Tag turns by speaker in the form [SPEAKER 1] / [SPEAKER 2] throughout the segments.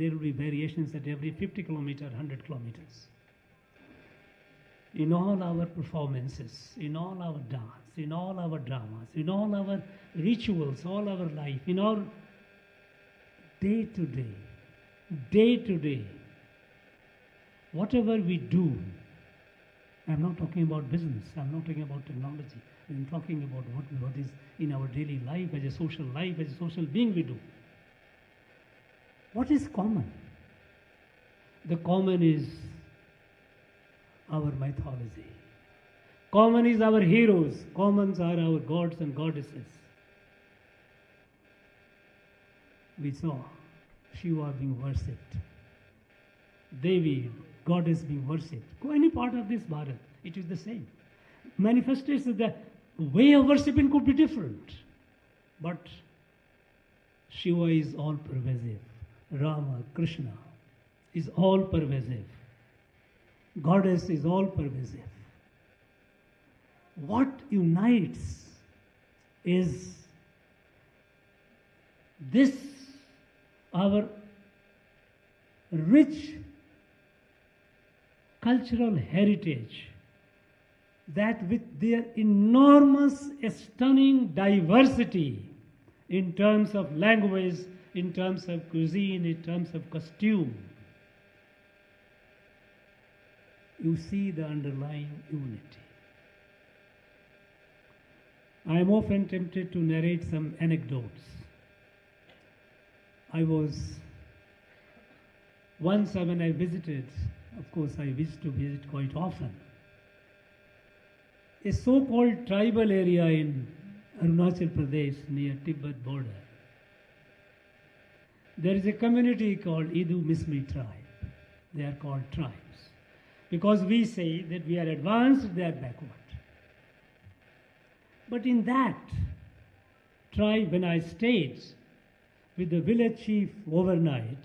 [SPEAKER 1] there will be variations at every 50 kilometers, 100 kilometers. In all our performances, in all our dance, in all our dramas, in all our rituals, all our life, in our day to day, whatever we do, I'm not talking about business, I'm not talking about technology, I'm talking about what is in our daily life, as a social being we do. What is common? The common is our mythology. Common is our heroes. Commons are our gods and goddesses. We saw Shiva being worshipped, Devi, goddess being worshipped. Go any part of this Bharat, it is the same. Manifestation, the way of worshipping could be different, but Shiva is all pervasive. Rama, Krishna is all pervasive. Goddess is all pervasive. What unites is this, our rich cultural heritage, that with their enormous, stunning diversity in terms of language, in terms of cuisine, in terms of costume, you see the underlying unity. I am often tempted to narrate some anecdotes. I was once when I visited, of course I used to visit quite often, a so-called tribal area in Arunachal Pradesh near Tibet border. There is a community called Idu Mismi tribe. They are called tribes. Because we say that we are advanced, they are backward. But in that tribe, when I stayed with the village chief overnight,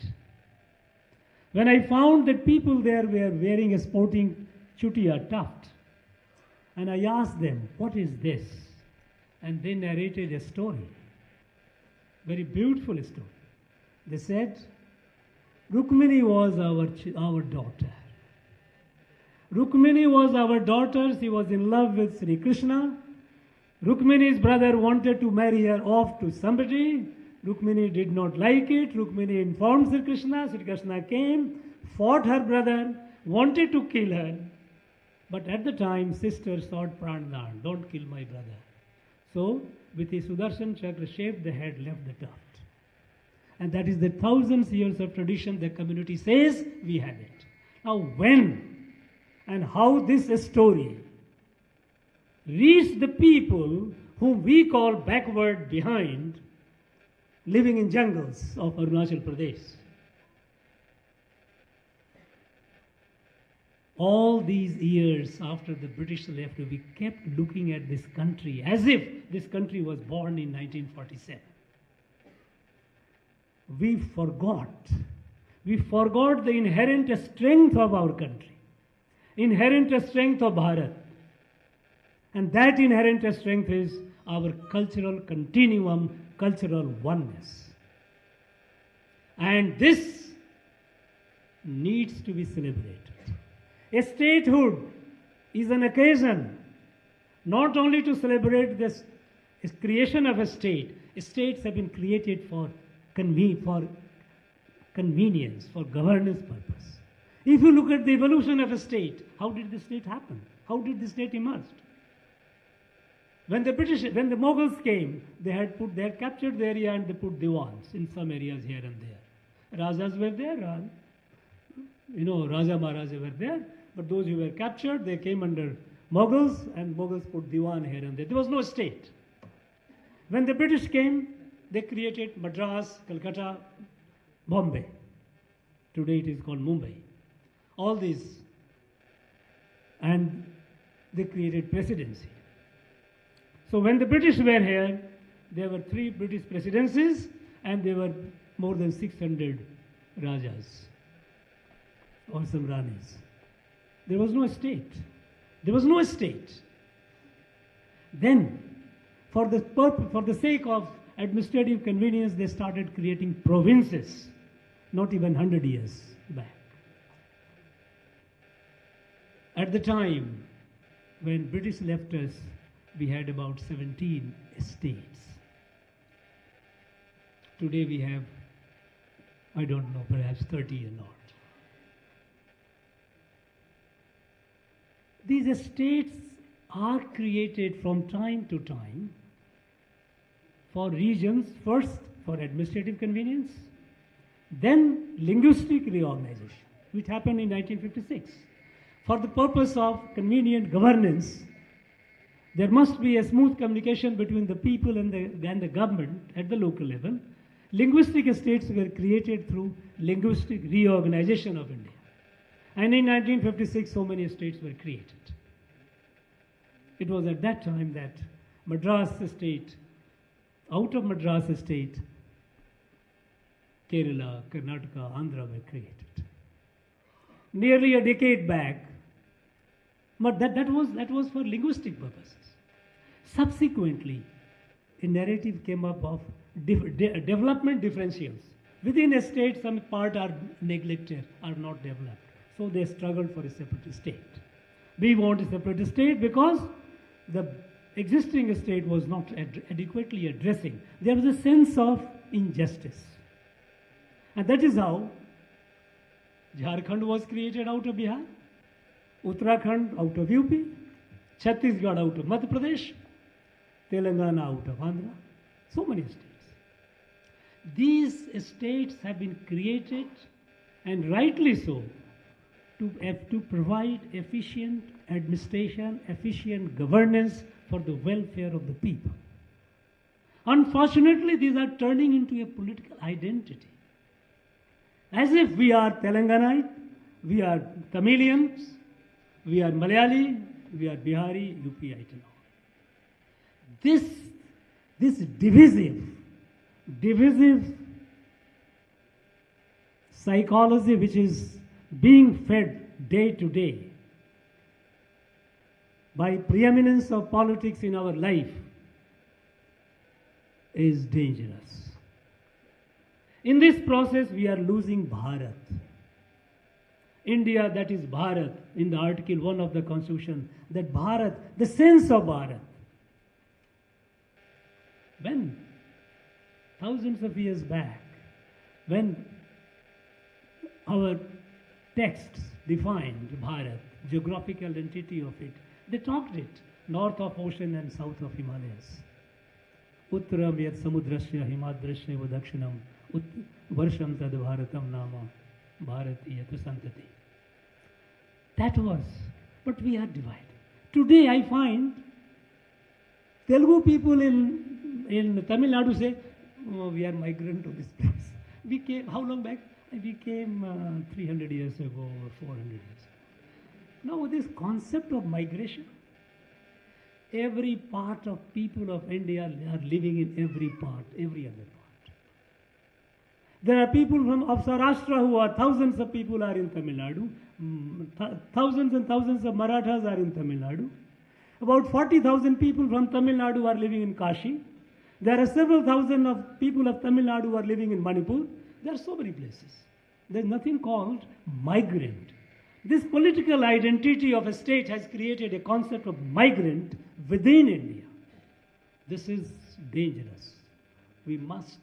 [SPEAKER 1] when I found that people there were wearing a sporting chutiya tuft, and I asked them, what is this? And they narrated a story, very beautiful story. They said, Rukmini was our daughter. Rukmini was our daughter, she was in love with Sri Krishna. Rukmini's brother wanted to marry her off to somebody. Rukmini did not like it. Rukmini informed Sri Krishna. Sri Krishna came, fought her brother, wanted to kill her. But at the time, sister sought Pranadhan, don't kill my brother. So, with his Sudarshan Chakra shaved the head, left the tuft. And that is the thousands years of tradition the community says we had it. Now, when and how this story reached the people whom we call backward behind, living in jungles of Arunachal Pradesh. All these years after the British left, we kept looking at this country as if this country was born in 1947. We forgot the inherent strength of our country, inherent strength of Bharat. And that inherent strength is our cultural continuum, cultural oneness. And this needs to be celebrated. A statehood is an occasion not only to celebrate this creation of a state. States have been created for convenience, for governance purpose. If you look at the evolution of a state, how did the state happen? How did the state emerge? When the Mughals came, they had captured the area and they put diwans in some areas here and there. Rajas were there, Raja Maharaja were there, but those who were captured, they came under Mughals, and Mughals put diwan here and there. There was no state. When the British came, they created Madras, Calcutta, Bombay. Today it is called Mumbai. All these. And they created presidency. So when the British were here, there were 3 British presidencies and there were more than 600 Rajas or some Ranis. There was no state. There was no state. Then, for the sake of administrative convenience, they started creating provinces. not even 100 years back. At the time when British left us, we had about 17 states. Today we have, I don't know, perhaps 30 or not. These states are created from time to time for regions, first for administrative convenience, then linguistic reorganization, which happened in 1956. For the purpose of convenient governance, there must be a smooth communication between the people and the government at the local level. Linguistic states were created through linguistic reorganization of India. And in 1956, so many states were created. It was at that time that Madras state, out of Madras state, Kerala, Karnataka, Andhra were created. Nearly a decade back, but that was for linguistic purposes. Subsequently, a narrative came up of development differentials. Within a state, some part are neglected, are not developed. So they struggled for a separate state. We want a separate state because the existing state was not adequately addressing. There was a sense of injustice. And that is how Jharkhand was created out of Bihar, Uttarakhand out of UP, Chhattisgarh out of Madhya Pradesh, Telangana out of Andhra, so many states. These states have been created, and rightly so, to provide efficient administration, efficient governance for the welfare of the people. Unfortunately, these are turning into a political identity. As if we are Telanganite, we are Tamilians, we are Malayali, we are Bihari, UPite and all. This divisive psychology which is being fed day to day by preeminence of politics in our life is dangerous. In this process, we are losing Bharat. India, that is Bharat, in the Article 1 of the Constitution, that Bharat, the sense of Bharat. When, thousands of years back, when our texts defined Bharat, geographical entity of it, they talked it, north of ocean and south of Himalayas. Uttaram yat samudrasya himadrasya va dakshinam varsham tad bharatam nama bharatiyat santati. That was, but we are divided. Today I find Telugu people in Tamil Nadu say, oh, we are migrant to this place. We came, how long back? We came 300 years ago or 400 years ago. Now this concept of migration, every part of people of India are living in every part, every other part. There are people of Saurashtra who are, thousands of people are in Tamil Nadu, thousands and thousands of Marathas are in Tamil Nadu. About 40,000 people from Tamil Nadu are living in Kashi. There are several thousand of people of Tamil Nadu who are living in Manipur. There are so many places. There is nothing called migrant. This political identity of a state has created a concept of migrant within India. This is dangerous. We must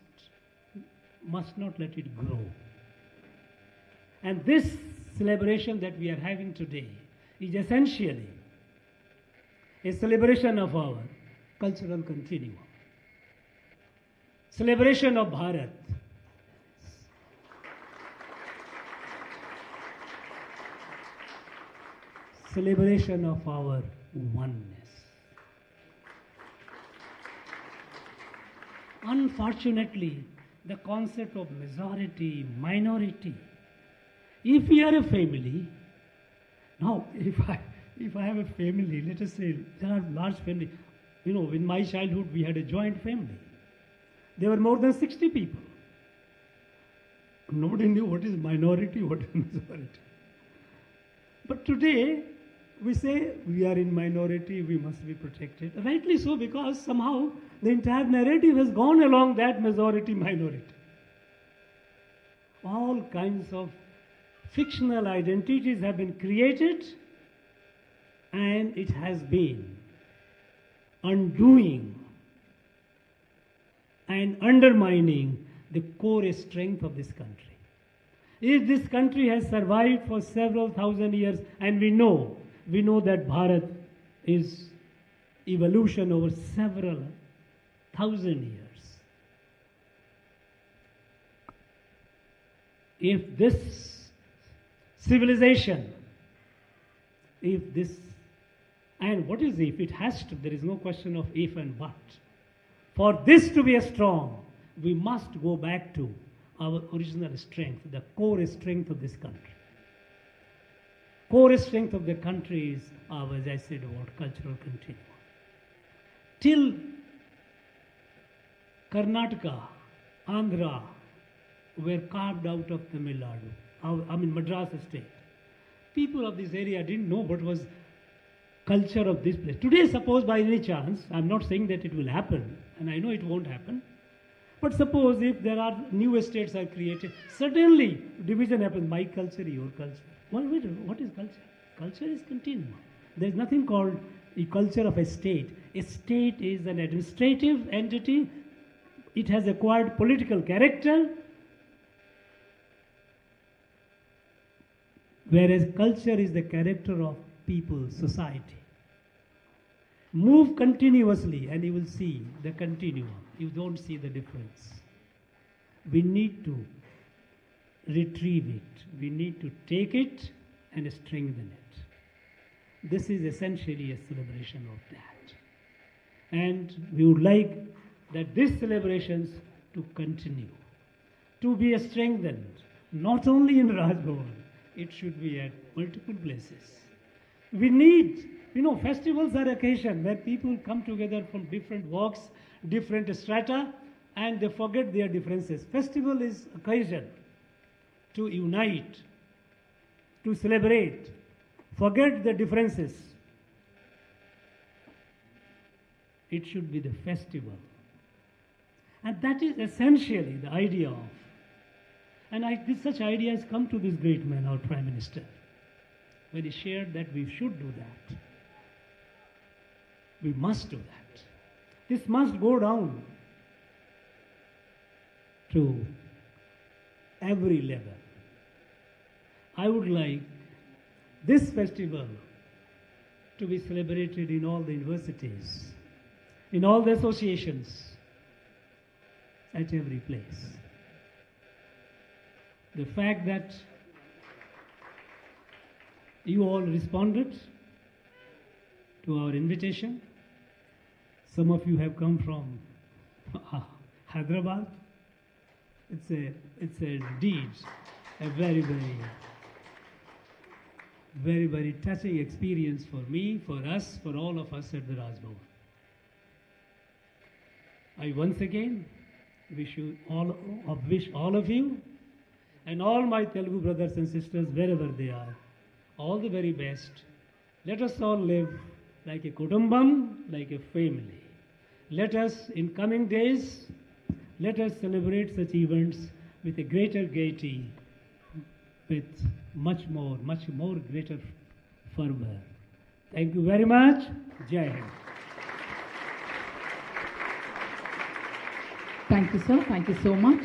[SPEAKER 1] not let it grow. And this celebration that we are having today is essentially a celebration of our cultural continuum. Celebration of Bharat. Celebration of our oneness. Unfortunately, the concept of majority, minority. If we are a family, now if I have a family, let us say there are large family. You know, in my childhood we had a joint family. There were more than 60 people. Nobody knew what is minority, what is majority. But today, we say we are in minority, we must be protected. Rightly so, because somehow the entire narrative has gone along that majority-minority. all kinds of fictional identities have been created, and it has been undoing and undermining the core strength of this country. If this country has survived for several thousand years, and we know that Bharat is evolution over several thousand years. If this civilization, and what is if? It has to, there is no question of if and but. For this to be strong, we must go back to our original strength, the core strength of this country. Core strength of the country is our, as I said, about cultural continuum. Till Karnataka, Andhra were carved out of Tamil Nadu, Madras state. People of this area didn't know what was culture of this place. Today, suppose by any chance, I'm not saying that it will happen, and I know it won't happen, but suppose if there are new estates are created, suddenly division happens, my culture, your culture. What is culture? Culture is continuum. There's nothing called a culture of a state. A state is an administrative entity. It has acquired political character, whereas culture is the character of people, society. Move continuously and you will see the continuum. You don't see the difference. We need to retrieve it. We need to take it and strengthen it. This is essentially a celebration of that. And we would like that these celebrations to continue, to be strengthened, not only in Raj Bhavan, it should be at multiple places. We need, festivals are occasion where people come together from different walks, different strata, and they forget their differences. Festival is occasion to unite, to celebrate, forget the differences. It should be the festival. And that is essentially the idea of. And such ideas come to this great man, our Prime Minister, when he shared that we should do that. We must do that. This must go down to every level. I would like this festival to be celebrated in all the universities, in all the associations, at every place. The fact that you all responded to our invitation. Some of you have come from Hyderabad. It's a deed, a very, very touching experience for me, for us, for all of us at the Raj Bhavan. I once again wish all of you and all my Telugu brothers and sisters wherever they are, all the very best. Let us all live like a kutumbam, like a family. Let us, in coming days, let us celebrate such events with a greater gaiety, with much more greater fervor. Thank you very much. Jai Hind.
[SPEAKER 2] Thank you, sir. Thank you so much.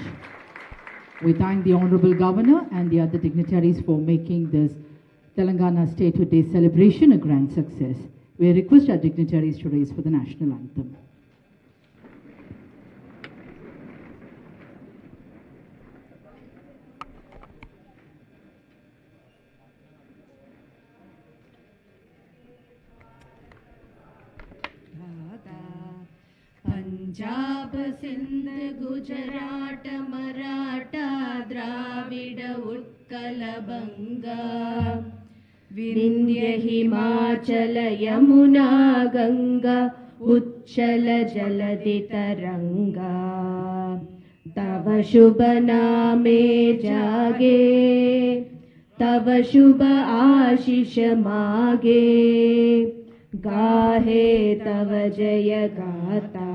[SPEAKER 2] We thank the Honorable Governor and the other dignitaries for making this Telangana Statehood Day celebration a grand success. We request our dignitaries to raise for the national anthem.
[SPEAKER 3] Punjab Sindh Gujarat Maratha Dravid Utkal बंगा विंध्य हिमाचल यमुना गंगा उच्चल जलधि तरंगा तव शुभ नामे जागे तव शुभ आशीष मागे गाहे तव जय गाता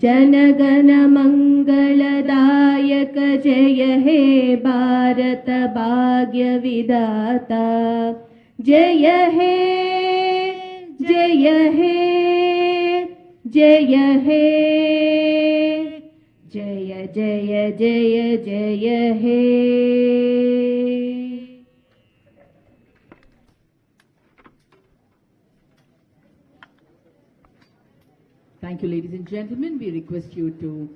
[SPEAKER 3] जनगण मंगलदायक जय हे भारत भाग्य विधाता जय हे जय हे जय हे जय जय जय जय हे.
[SPEAKER 2] Thank you, ladies and gentlemen. We request you to